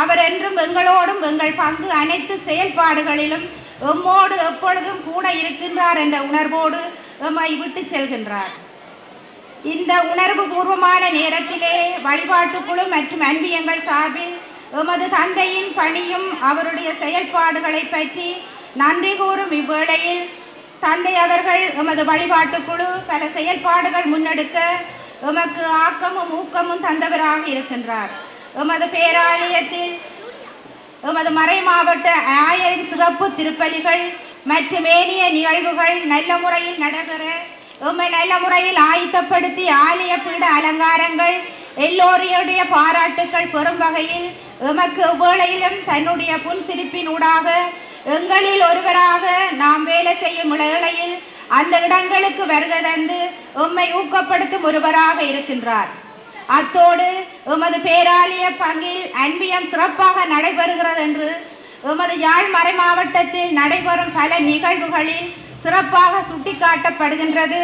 அவர் என்றும் எங்களோடும் எங்கள் பங்கு அனைத்து செயல்பாடுகளிலும் எம்மோடு எப்பொழுதும் கூட இருக்கின்றார் என்ற உணர்வோடு எம்மை விட்டு செல்கின்றார். இந்த உணர்வு பூர்வமான நேரத்திலே வழிபாட்டுக்குழு மற்றும் அன்பியங்கள் சார்பில் எமது தந்தையின் பணியும் அவருடைய செயல்பாடுகளை பற்றி நன்றி கூறும் இவ்வேளையில் தந்தை அவர்கள் எமது வழிபாட்டுக்குழு பல செயல்பாடுகள் முன்னெடுக்க எமக்கு ஆக்கமும் ஊக்கமும் தந்தவராக இருக்கின்றார். எமது பேராலயத்தில் எமது மறை மாவட்ட ஆயரின் சிறப்பு திருப்பலிகள் மற்றும் ஏனைய நிகழ்வுகள் நல்ல முறையில் நடைபெற எம்மை நல்ல முறையில் ஆயத்தப்படுத்தி ஆலய பீட அலங்காரங்கள் எல்லோருடைய பாராட்டுக்கள் பெறும் வகையில் எமக்கு எவ்வேளையிலும் தன்னுடைய புன்சிரிப்பினூடாக எங்களில் ஒருவராக நாம் வேலை செய்யும் இளையில் அந்த இடங்களுக்கு வருகை தந்து எம்மை ஊக்கப்படுத்தும் ஒருவராக இருக்கின்றார். அத்தோடு எமது பேராலய பங்கில் அன்பியம் சிறப்பாக நடைபெறுகிறது என்று எமது யாழ் மறை மாவட்டத்தில் நடைபெறும் பல நிகழ்வுகளில் சிறப்பாக சுட்டிக்காட்டப்படுகின்றது,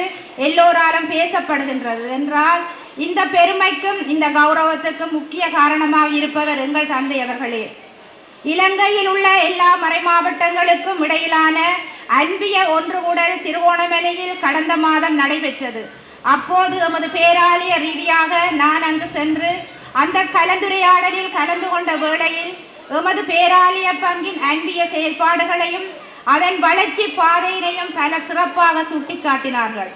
எல்லோராலும் பேசப்படுகின்றது என்றால் இந்த பெருமைக்கும் இந்த கௌரவத்துக்கும் முக்கிய காரணமாக இருப்பவர் எங்கள் தந்தை அவர்களே. இலங்கையில் உள்ள எல்லா மறை மாவட்டங்களுக்கும் இடையிலான அன்பிய ஒன்றுகூடல் திருவோணமலையில் கடந்த மாதம் நடைபெற்றது. அப்போது எமது பேராலய ரீதியாக நான் அங்கு சென்று அந்த கலந்துரையாடலில் கலந்து கொண்ட வேளையில் எமது பேராலய பங்கின் அன்பிய செயல்பாடுகளையும் அதன் வளர்ச்சி பாதையினையும் பல சிறப்பாக சுட்டிக்காட்டினார்கள்.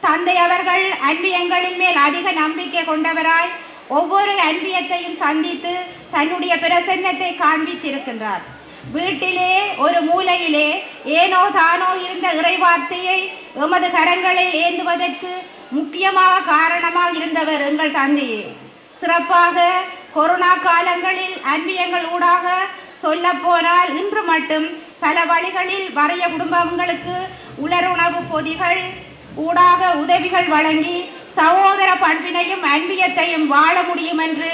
தந்தை அவர்கள் அன்பியங்களின் மேல் அதிக நம்பிக்கை கொண்டவராய் ஒவ்வொரு அன்பியத்தையும் சந்தித்து தன்னுடைய பிரசன்னத்தை காண்பித்திருக்கின்றார். வீட்டிலே ஒரு மூலையிலே ஏனோ தானோ இருந்த இறைவார்த்தையை எமது கரங்களில் ஏந்துவதற்கு முக்கியமாக காரணமாக இருந்தவர் எங்கள் தந்தையே. சிறப்பாக கொரோனா காலங்களில் அன்பியங்கள் ஊடாக சொல்ல போனால் இன்று மட்டும் பல வழிகளில் வறிய குடும்பங்களுக்கு உலருணவு பொதிகள் ஊடாக உதவிகள் வழங்கி சகோதர பண்பினையும் அன்பியத்தையும் வாழ முடியும் என்று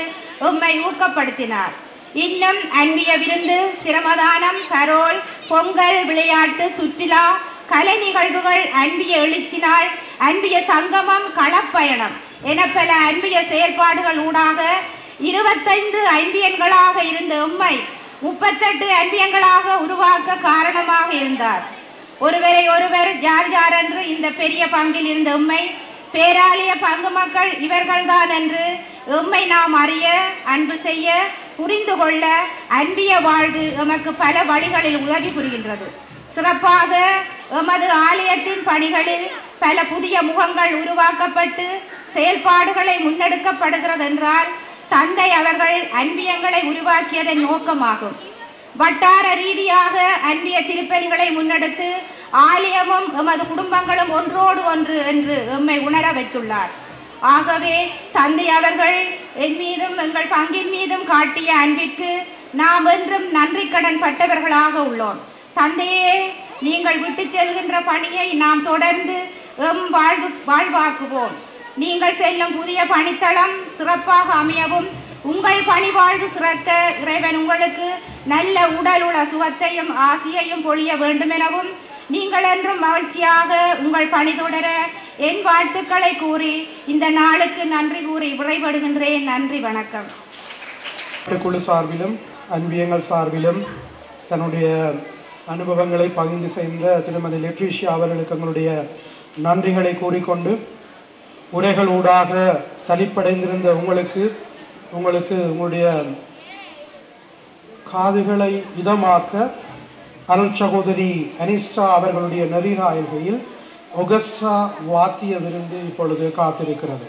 எம்மை ஊக்கப்படுத்தினார். இன்னும் அன்பிய விருந்து, சிரமதானம், கரோல், பொங்கல், விளையாட்டு, சுற்றுலா, கலை நிகழ்வுகள், அன்பிய எழுச்சி நாள், அன்பிய சங்கமம், களப்பயணம் என பல அன்பிய செயல்பாடுகள் ஊடாக 25 அன்பியன்களாக இருந்த எம்மை 38 அன்பியங்களாக உருவாக்க காரணமாக இருந்தார். ஒருவரை ஒருவர் யார் யார் என்று இந்த பெரிய பங்கில் இருந்த எம்மை பேராலய பங்கு மக்கள் இவர்கள்தான் என்று எம்மை நாம் அறிய, அன்பு செய்ய, புரிந்து கொள்ள அன்பிய வாழ்வு எமக்கு பல வழிகளில் உதவி புரிகின்றது. சிறப்பாக எமது ஆலயத்தின் பணிகளில் பல புதிய முகங்கள் உருவாக்கப்பட்டு செயல்பாடுகளை முன்னெடுக்கப்படுகிறது என்றால் தந்தை அவர்கள் அன்பியங்களை உருவாக்கியதன் நோக்கமாகும். வட்டார ரீதியாக அன்பிய திருப்பணிகளை முன்னெடுத்து ஆலயமும் எமது குடும்பங்களும் ஒன்றோடு ஒன்று என்று எம்மை உணர வைத்துள்ளார். ஆகவே தந்தை அவர்கள் என் மீதும் எங்கள் பங்கின் மீதும் காட்டிய அன்பிற்கு நாம் என்றும் நன்றி கடன் பட்டவர்களாக உள்ளோம். தந்தையே, நீங்கள் விட்டு செல்கின்ற பணியை நாம் தொடர்ந்து வாழ்வாக்குவோம். நீங்கள் செல்லும் புதிய பணித்தளம் சிறப்பாக அமையவும் உங்கள் பணி வாழ்வு சிறக்க இறைவன் உங்களுக்கு நல்ல உடல் உள்ள சுகத்தையும் ஆசியையும் பொழிய வேண்டும் எனவும் நீங்கள் என்றும் மகிழ்ச்சியாக உங்கள் பணி தொடர என் வாழ்த்துக்களை கூறி இந்த நாளுக்கு நன்றி கூறி விடைபடுகின்றேன். நன்றி, வணக்கம். குழு சார்பிலும் அன்பியங்கள் சார்பிலும் தன்னுடைய அனுபவங்களை பகிர்ந்து செய்த திருமதி லெட்ரிஷியா அவர்களுக்கு எங்களுடைய நன்றிகளை கூறிக்கொண்டு உரைகள் ஊடாக சலிப்படைந்திருந்த உங்களுக்கு உங்களுடைய காதுகளை இதமாக்க அருள் சகோதரி அனிஸ்டா அவர்களுடைய நெறிகாயல்கையில் ஒகஸ்டா வாத்திய விருந்து இப்பொழுது காத்திருக்கிறது.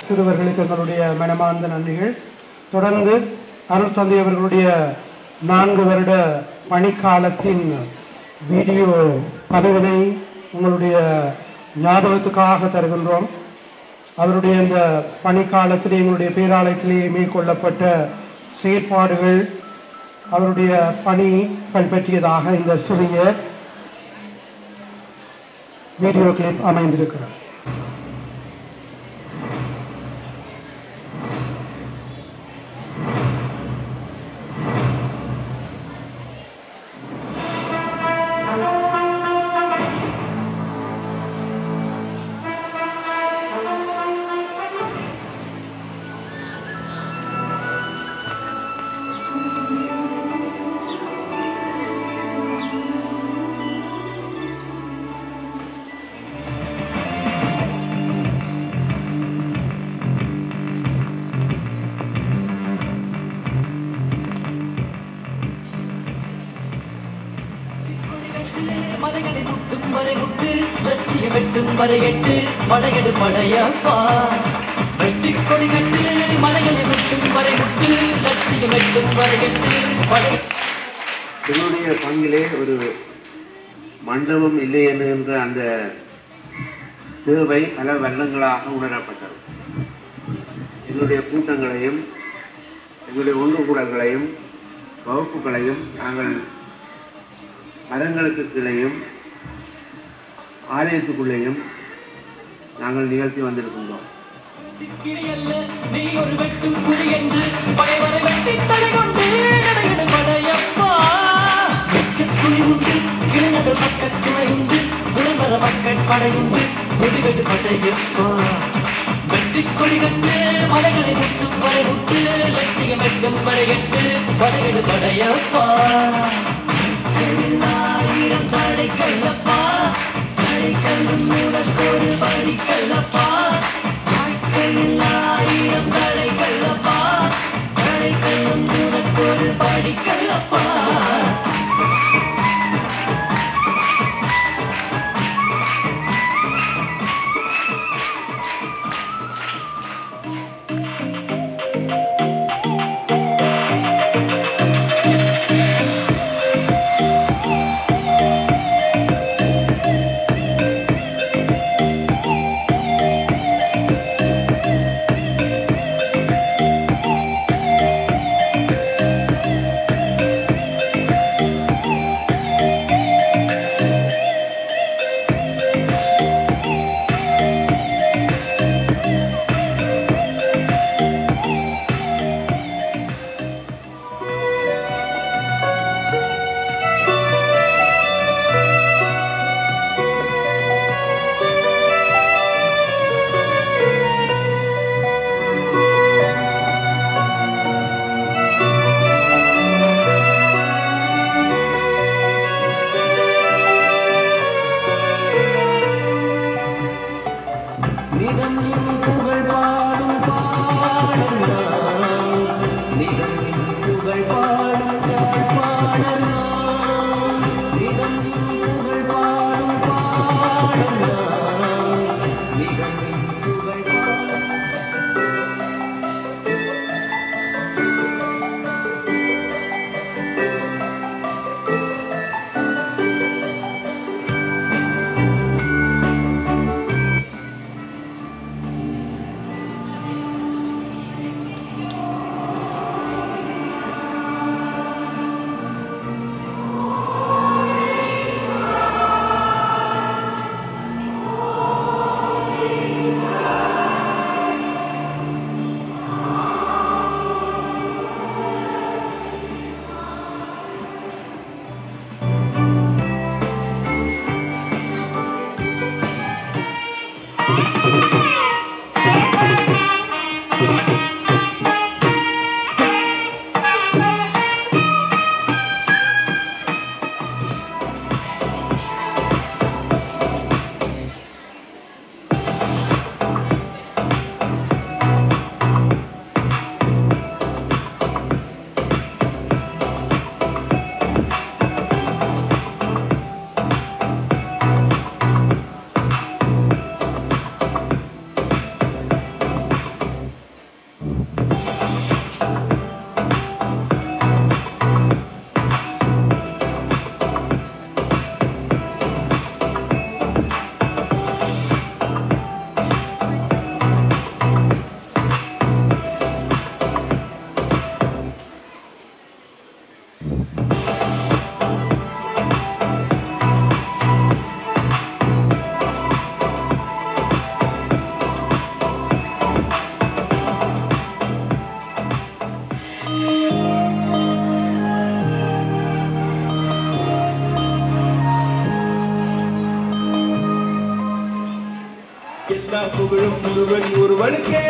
சிறுவர்களுக்கு எங்களுடைய மனமார்ந்த நன்றிகள். தொடர்ந்து அருள் தந்தை அவர்களுடைய 4 வருட பணிக்காலத்தின் வீடியோ பதிவினை உங்களுடைய ஞாபகத்துக்காக தருகின்றோம். அவருடைய இந்த பணிக்காலத்திலே எங்களுடைய பேராலயத்திலேயே மேற்கொள்ளப்பட்ட செயற்பாடுகள், அவருடைய பணிகள் பற்றியதாக இந்த சிறிய வீடியோ கிளிப் அமைந்திருக்கிறது. மலைகளை முட்டும் வரை முட்டு லட்சிய வெட்டும் வரை எட்டு படையெடு படையப்பா வெட்டி கொடி கட்டு மலைகளை முட்டும் வரை முட்டு லட்சிய வெட்டும் வரை எட்டு படை. என்னுடைய பங்கிலே ஒரு மண்டபம் இல்லை என்கின்ற அந்த தேவை பல வருடங்களாக உணரப்பட்டது. எங்களுடைய கூட்டங்களையும் எங்களுடைய ஒன்றுகூடல்களையும் வகுப்புகளையும் நாங்கள் மரங்களுக்கு கீழையும் ஆலயத்துக்குள்ளேயும் நாங்கள் நிகழ்த்தி வந்திருக்கின்றோம். நீ ஒரு வெட்டும் குடி என்று படைவரை வெட்டி தடை கொண்டு நடையடு படையப்பா துணி உண்டு இளைஞர்கள் மக்கள் துணை உண்டு உடம்பர மக்கள் படை உண்டு முடிவெட்டு படையப்பா வெட்டி கொடி கட்டு மலைகளை முட்டும் வரை முட்டு லட்சியம் வெட்டும் வரை எட்டு படையடு படையப்பா ஆயிரம் தடை கல்லப்பா தடை கல்லும் மூடக்கோடு படி கல்லப்பா ஆயிரம் தடை கல்லப்பா தடை கல்லும் மூடக்கோடு படி கல்லப்பா. ஒருவன் ஒருவனுக்கே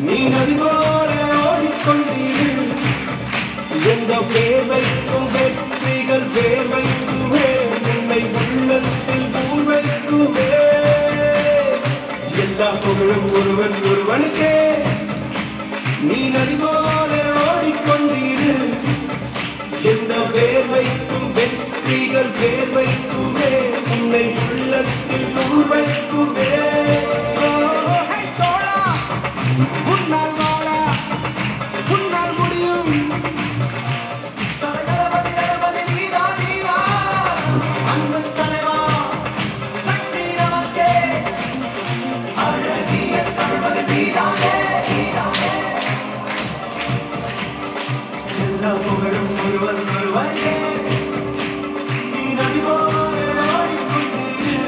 நீ நதி போல ஓடிக்கொண்டீரு எந்த பேர் வைக்கும் வெற்றிகள் பேர் வைக்குமே உன்னை உள்ளத்தில் ஊர் வைக்குமே எல்லா புகழும் ஒருவன் ஒருவனுக்கே நீ நதி போல ஓடிக்கொண்டீரு எந்த பேர் வைக்கும் வெற்றிகள் பேர் வைக்குமே உன்னை உள்ளத்தில் ஊர் வைக்குமே உன்னால் வாழா உன்னால் முடியும் புகழும் ஒருவன் ஒருவனே நீ நதி போல ஓடிக்கொண்டீரு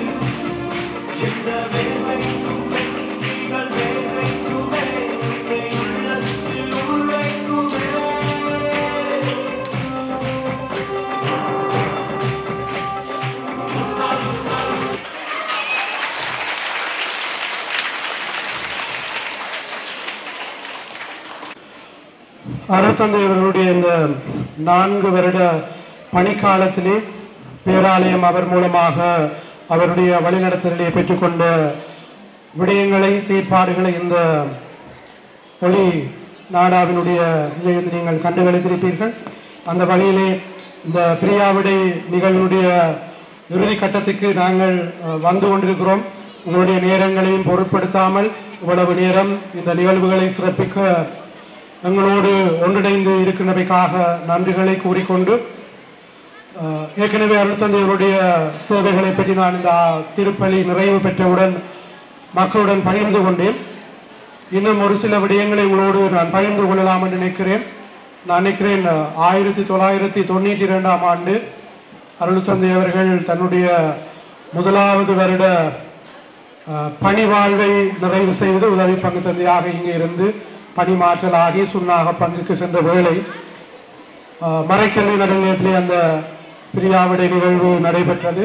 எந்த வேலைக்கும் வெற்றிகள் வேலைக்குமே உன்னை உள்ளத்தில் ஊர் வைக்குமே அருட்தந்தை அவர்களுடைய இந்த 4 வருட பணிக்காலத்திலே பேராலயம் அவர் மூலமாக அவருடைய வழிநடத்தலிலே பெற்றுக்கொண்ட விடயங்களை செயற்பாடுகளை இந்த ஒளி நாடாவினுடைய நீங்கள் கண்டுகளித்திருப்பீர்கள். அந்த வழியிலே இந்த பிரியாவிடை நிகழ்வுடைய இறுதி கட்டத்துக்கு நாங்கள் வந்து கொண்டிருக்கிறோம். உங்களுடைய நேரங்களையும் பொருட்படுத்தாமல் இவ்வளவு நேரம் இந்த நிகழ்வுகளை சிறப்பிக்க எங்களோடு ஒன்றிணைந்து இருக்கின்றவைக்காக நன்றிகளை கூறிக்கொண்டு ஏற்கனவே அருட்தந்தையருடைய சேவைகளை பற்றி நான் இந்த திருப்பலி நிறைவு பெற்றவுடன் மக்களுடன் பகிர்ந்து கொண்டேன். இன்னும் ஒரு சில விடயங்களை உங்களோடு நான் பகிர்ந்து கொள்ளலாம் என்று நினைக்கிறேன். நான் நினைக்கிறேன் 1992ஆம் ஆண்டு அருட்தந்தை அவர்கள் தன்னுடைய முதலாவது வருட பணி வாழ்வை நிறைவு செய்து உதவி பங்கு தந்தையாக இங்கே இருந்து பணிமாற்றலாகி சுண்ணாக பங்குக்கு சென்ற வேளை மறைக்கல்வி நடுநிலையத்திலே அந்த பிரியாவிடை நிகழ்வு நடைபெற்றது.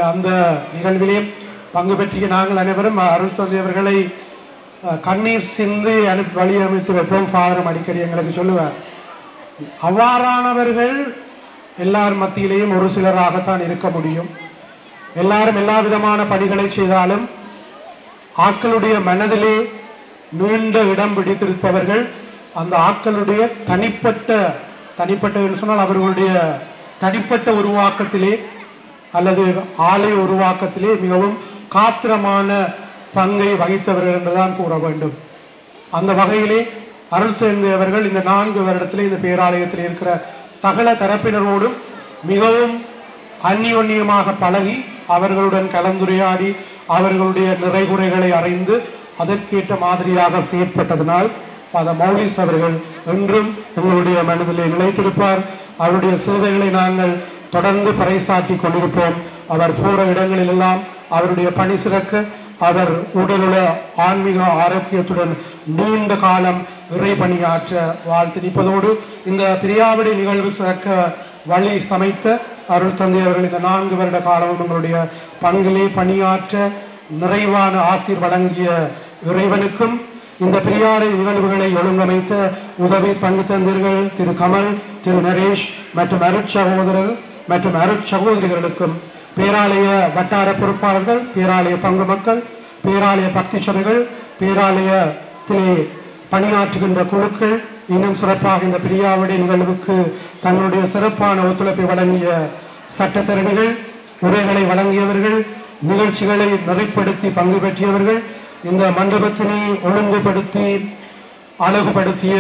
அந்த நிகழ்விலே பங்கு பெற்றிய நாங்கள் அனைவரும் அருட்தந்தை அவர்களை கண்ணீர் சிந்தி வழியமைத்து வைப்போம். ஃபாதரும் அடிக்கடி எங்களுக்கு சொல்லுவார், அவ்வாறானவர்கள் எல்லார் மத்தியிலேயும் ஒரு சிலராகத்தான் இருக்க முடியும். எல்லாரும் எல்லா விதமான பணிகளை செய்தாலும் ஆட்களுடைய மனதிலே நீண்ட இடம் பிடித்திருப்பவர்கள் அந்த ஆட்களுடைய தனிப்பட்ட சொன்னால் அவர்களுடைய தனிப்பட்ட உருவாக்கத்திலே அல்லது ஆலய உருவாக்கத்திலே மிகவும் காத்திரமான பங்கை வகித்தவர்கள் என்றுதான் கூற வேண்டும். அந்த வகையிலே அருட்தந்தை அவர்கள் இந்த 4 வருடத்திலே இந்த பேராலயத்தில் இருக்கிற சகல தரப்பினரோடும் மிகவும் அந்நியோன்யமாக பழகி அவர்களுடன் கலந்துரையாடி அவர்களுடைய நிறைகுறைகளை அறிந்து அதற்கேற்ற மாதிரியாக செயற்பட்டதனால் பாத மௌலிஸ் அவர்கள் என்றும் எங்களுடைய மனதிலே நிலைத்திருப்பார். அவருடைய சேவைகளை நாங்கள் தொடர்ந்து பறைசாற்றி கொண்டிருப்போம். அவர் போற இடங்களிலெல்லாம் அவருடைய பணி சிறக்க அவர் உடலுள்ள ஆன்மீக ஆரோக்கியத்துடன் நீண்ட காலம் இறை பணியாற்ற வாழ்த்து நிற்பதோடு இந்த பிரியாவிடை நிகழ்வு சிறக்க வழி சமைத்த அருட்தந்தை அவர்கள் இந்த 4 வருட காலமும் எங்களுடைய பங்கிலே பணியாற்ற நிறைவான ஆசீர் வழங்கிய இறைவனுக்கும் இந்த பிரியாரை நிகழ்வுகளை ஒழுங்கமைத்த உதவி பங்கு தந்தர்கள் திரு கமல், திரு நரேஷ் மற்றும் அருட்சகோதரர் மற்றும் அருட்சகோதரிகளுக்கும் பேராலய வட்டார பொறுப்பாளர்கள், பேராலய பங்கு மக்கள், பேராலய பக்தி சபைகள், பேராலயத்திலே பணியாற்றுகின்ற குழுக்கள், இன்னும் சிறப்பாக இந்த பிரியாவிடை நிகழ்வுக்கு தங்களுடைய சிறப்பான ஒத்துழைப்பை வழங்கிய சட்டத்தரணிகள், உரைகளை வழங்கியவர்கள், நிகழ்ச்சிகளை நிறைப்படுத்தி பங்கு பெற்றியவர்கள், இந்த மண்டபத்தினை ஒழுங்குபடுத்தி அழகுபடுத்திய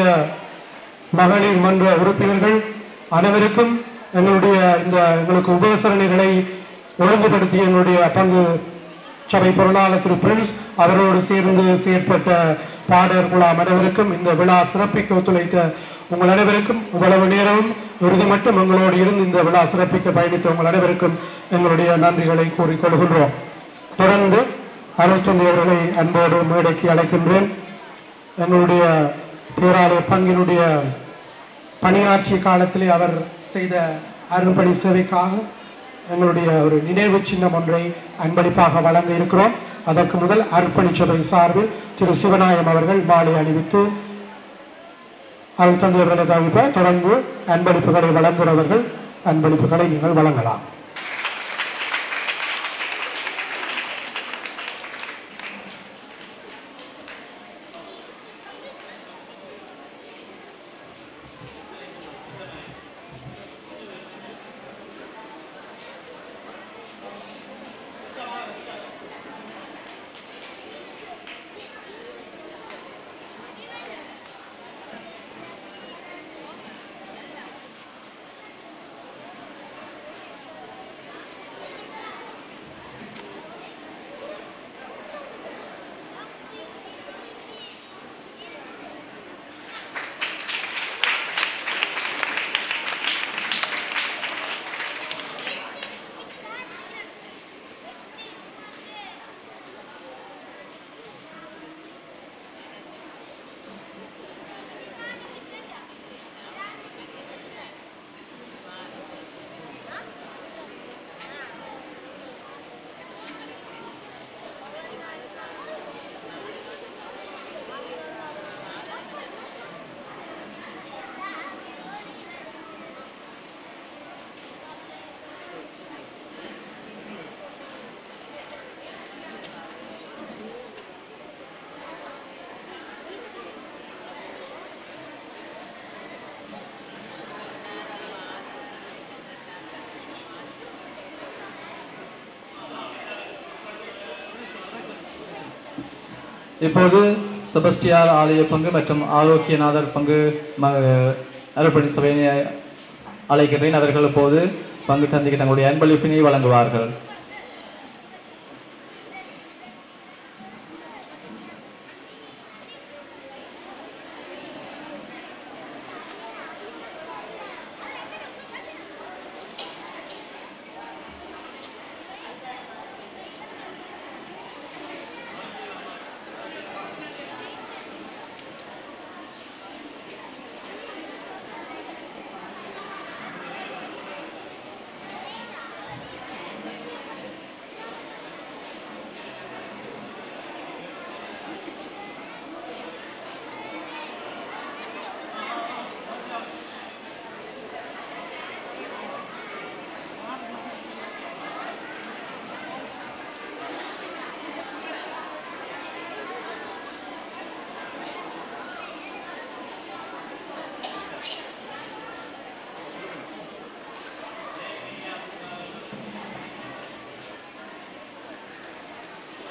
மகளிர் மன்ற உறுப்பினர்கள் அனைவருக்கும் எங்களுக்கு உபசரணைகளை ஒழுங்குபடுத்திய எங்களுடைய பங்கு சபை பொருளாளர் திரு பிரின்ஸ் அவரோடு சேர்ந்து செயற்பட்ட பாடர் குழாம் அனைவருக்கும் இந்த விழா சிறப்பிக்க ஒத்துழைத்த உங்கள் அனைவருக்கும் இவ்வளவு நேரமும் இறுதி மட்டும் எங்களோடு இருந்து இந்த விழா சிறப்பிக்க பயணித்த உங்கள் அனைவருக்கும் எங்களுடைய நன்றிகளை கூறிக்கொள்கின்றோம். தொடர்ந்து அருட்தந்தை அவர்களை அன்போடு மேடைக்கு அழைக்கின்றேன். எங்களுடைய பேராலய பங்கினுடைய பணியாற்றிய காலத்திலே அவர் செய்த அருள்பணி சேவைக்காக எங்களுடைய ஒரு நினைவு சின்னம் ஒன்றை அன்பளிப்பாக வழங்க இருக்கிறோம். அதற்கு முதல் அர்ப்பணிச்சபை சார்பில் திரு சிவநாயம் அவர்கள் மாலை அணிவித்து அருள் தந்தை அவர்களை தவிர தொடர்ந்து அன்பளிப்புகளை வழங்குகிறவர்கள் அன்பளிப்புகளை நீங்கள் வழங்கலாம். இப்போது செபஸ்டியார் ஆலய பங்கு மற்றும் ஆரோக்கியநாதர் பங்கு அருள்பணி சபையினை அழைக்கிறேன். அவர்கள் இப்போது பங்கு தந்தைக்கு தங்களுடைய அன்பளிப்பினை வழங்குவார்கள்.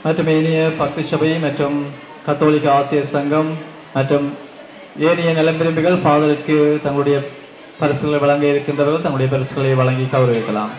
மற்றும் ஏனைய பக்தி சபை மற்றும் கத்தோலிக்க ஆசிரியர் சங்கம் மற்றும் ஏனைய நலம்பிரிவுகள் ஃபாதருக்கு தங்களுடைய பரிசுகளை வழங்க இருக்கின்றவர்கள் தங்களுடைய பரிசுகளை வழங்கி கௌரவிக்கலாம்.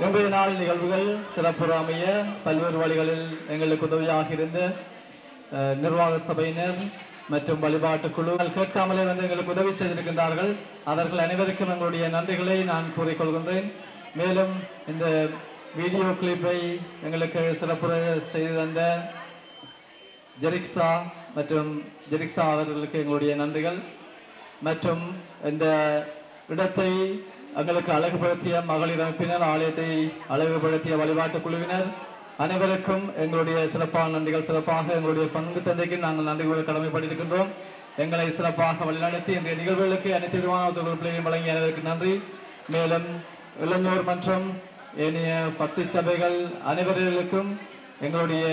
இன்றைய நாள் நிகழ்வுகள் சிறப்புற அமைய பல்வேறு வழிகளில் எங்களுக்கு உதவியாக இருந்த நிர்வாக சபையினர் மற்றும் வழிபாட்டு குழுக்கள் கேட்காமலே வந்து எங்களுக்கு உதவி செய்திருக்கின்றார்கள். அவர்கள் அனைவருக்கும் எங்களுடைய நன்றிகளை நான் கூறிக்கொள்கின்றேன். மேலும் இந்த வீடியோ கிளிப்பை எங்களுக்கு சிறப்புற செய்து தந்த ஜெரிக்ஸா மற்றும் ஜெரிக்ஸா அவர்களுக்கு எங்களுடைய நன்றிகள். மற்றும் இந்த இடத்தை எங்களுக்கு அழகுபடுத்திய மகளிர் அமைப்பினர், ஆலயத்தை அழகுபடுத்திய வழிபாட்டு குழுவினர் அனைவருக்கும் எங்களுடைய சிறப்பான நன்றிகள். சிறப்பாக எங்களுடைய பங்கு தந்தைக்கு நாங்கள் நன்றி கூற கடமைப்பட்டிருக்கின்றோம். எங்களை சிறப்பாக வழிநடத்தி இன்றைய நிகழ்வுகளுக்கு அனைத்து விதமான ஒத்துழைப்புகளையும் வழங்கிய அனைவருக்கு நன்றி. மேலும் இளைஞர் மற்றும் ஏனைய பக்தி சபைகள் அனைவர்களுக்கும் எங்களுடைய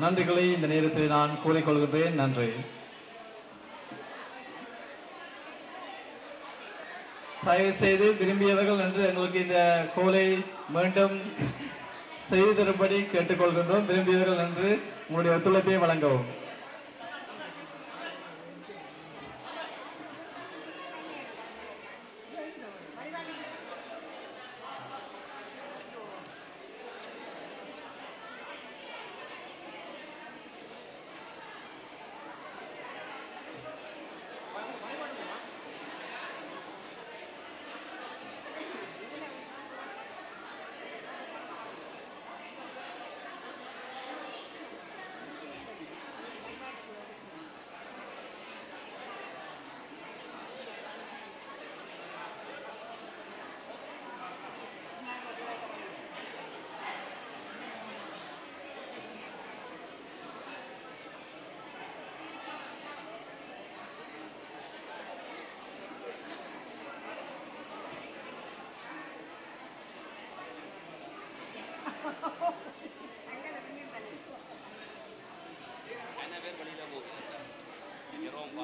நன்றிகளை இந்த நேரத்தில் நான் கூறிக்கொள்கிறேன். நன்றி. தயவு செய்து விரும்பியவர்கள் என்று எங்களுக்கு இந்த கோலை மீண்டும் செய்து தரும்படி கேட்டுக்கொள்கின்றோம். விரும்பியவர்கள் என்று உங்களுடைய ஒத்துழைப்பை வழங்கவும். Ana ver வெளியில போகுது. இங்க ரோம்